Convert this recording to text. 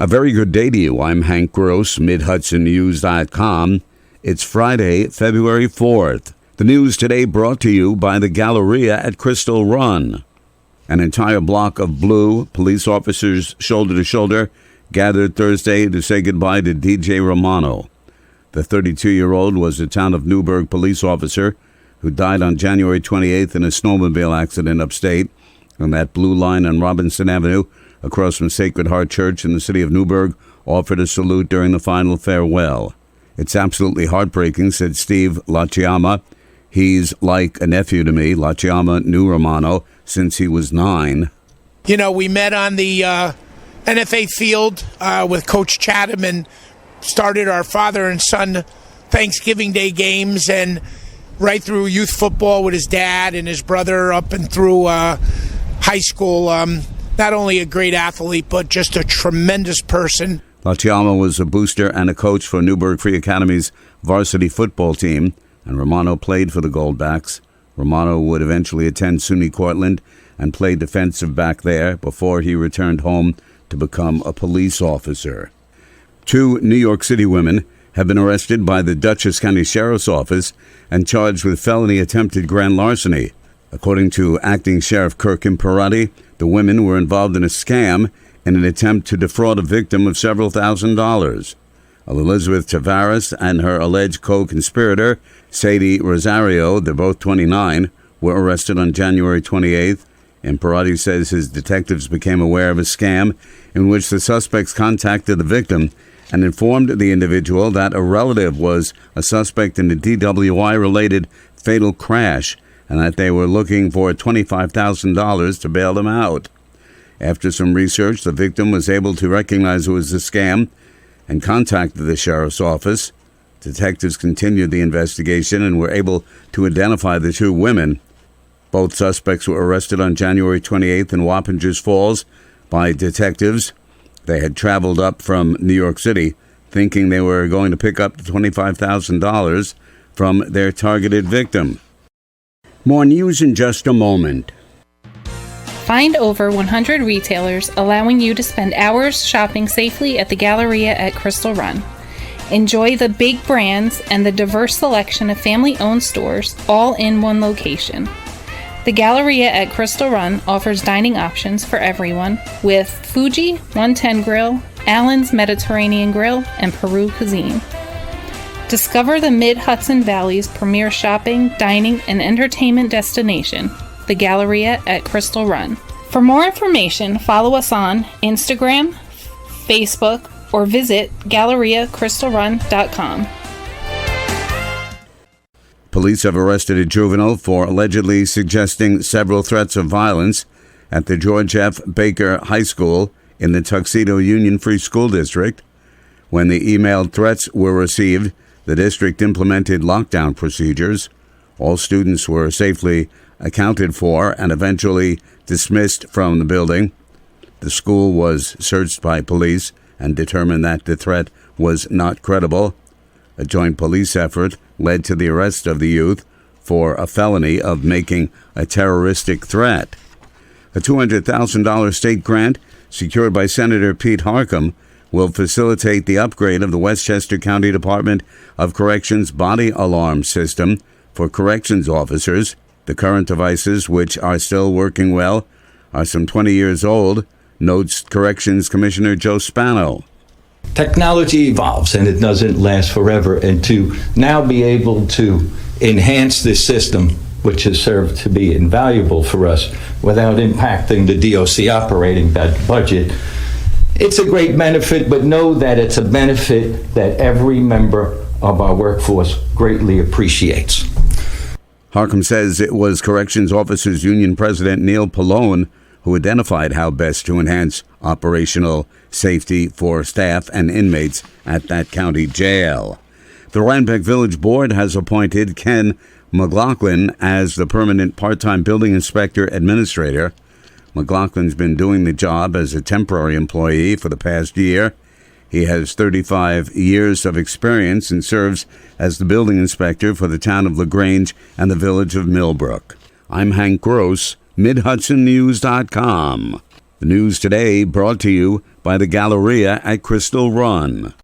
A very good day to you. I'm Hank Gross, Mid-Hudson It's Friday, February 4th. The news today brought to you by the Galleria at Crystal Run. An entire block of blue police officers, shoulder to shoulder, gathered Thursday to say goodbye to DJ Romano. The 32-year-old was a town of Newburgh police officer who died on January 28th in a snowmobile accident upstate on that blue line on Robinson Avenue across from Sacred Heart Church in the city of Newburgh, offered a salute during the final farewell. It's absolutely heartbreaking, said Steve Lachiyama. He's like a nephew to me. Lachiyama knew Romano since he was 9. You know, we met on the NFA field with Coach Chatham and started our father and son Thanksgiving Day games, and right through youth football with his dad and his brother up and through high school. Not only a great athlete, but just a tremendous person. Lachiyama was a booster and a coach for Newburgh Free Academy's varsity football team, and Romano played for the Goldbacks. Romano would eventually attend SUNY Cortland and play defensive back there before he returned home to become a police officer. 2 New York City women have been arrested by the Dutchess County Sheriff's Office and charged with felony attempted grand larceny. According to Acting Sheriff Kirk Imperati, the women were involved in a scam in an attempt to defraud a victim of several $1,000s. Elizabeth Tavares and her alleged co-conspirator, Sadie Rosario, they're both 29, were arrested on January 28th. Imperati says his detectives became aware of a scam in which the suspects contacted the victim and informed the individual that a relative was a suspect in a DWI-related fatal crash and that they were looking for $25,000 to bail them out. After some research, the victim was able to recognize it was a scam and contacted the sheriff's office. Detectives continued the investigation and were able to identify the 2 women. Both suspects were arrested on January 28th in Wappingers Falls by detectives. They had traveled up from New York City thinking they were going to pick up $25,000 from their targeted victim. More news in just a moment. Find over 100 retailers allowing you to spend hours shopping safely at the Galleria at Crystal Run. Enjoy the big brands and the diverse selection of family-owned stores all in one location. The Galleria at Crystal Run offers dining options for everyone with Fuji 110 Grill, Allen's Mediterranean Grill, and Peru Cuisine. Discover the Mid-Hudson Valley's premier shopping, dining, and entertainment destination, the Galleria at Crystal Run. For more information, follow us on Instagram, Facebook, or visit GalleriaCrystalRun.com. Police have arrested a juvenile for allegedly suggesting several threats of violence at the George F. Baker High School in the Tuxedo Union Free School District. When the emailed threats were received, the district implemented lockdown procedures. All students were safely accounted for and eventually dismissed from the building. The school was searched by police and determined that the threat was not credible. A joint police effort led to the arrest of the youth for a felony of making a terroristic threat. A $200,000 state grant secured by Senator Pete Harcum will facilitate the upgrade of the Westchester County Department of Corrections body alarm system for corrections officers. The current devices, which are still working well, are some 20 years old, notes Corrections Commissioner Joe Spano. Technology evolves and it doesn't last forever, and to now be able to enhance this system, which has served to be invaluable for us without impacting the DOC operating budget, it's a great benefit, but know that it's a benefit that every member of our workforce greatly appreciates. Harcum says it was Corrections Officers Union President Neil Pallone who identified how best to enhance operational safety for staff and inmates at that county jail. The Rhinebeck Village Board has appointed Ken McLaughlin as the permanent part-time building inspector administrator. McLaughlin's been doing the job as a temporary employee for the past year. He has 35 years of experience and serves as the building inspector for the town of LaGrange and the village of Millbrook. I'm Hank Gross, MidHudsonNews.com. The news today brought to you by the Galleria at Crystal Run.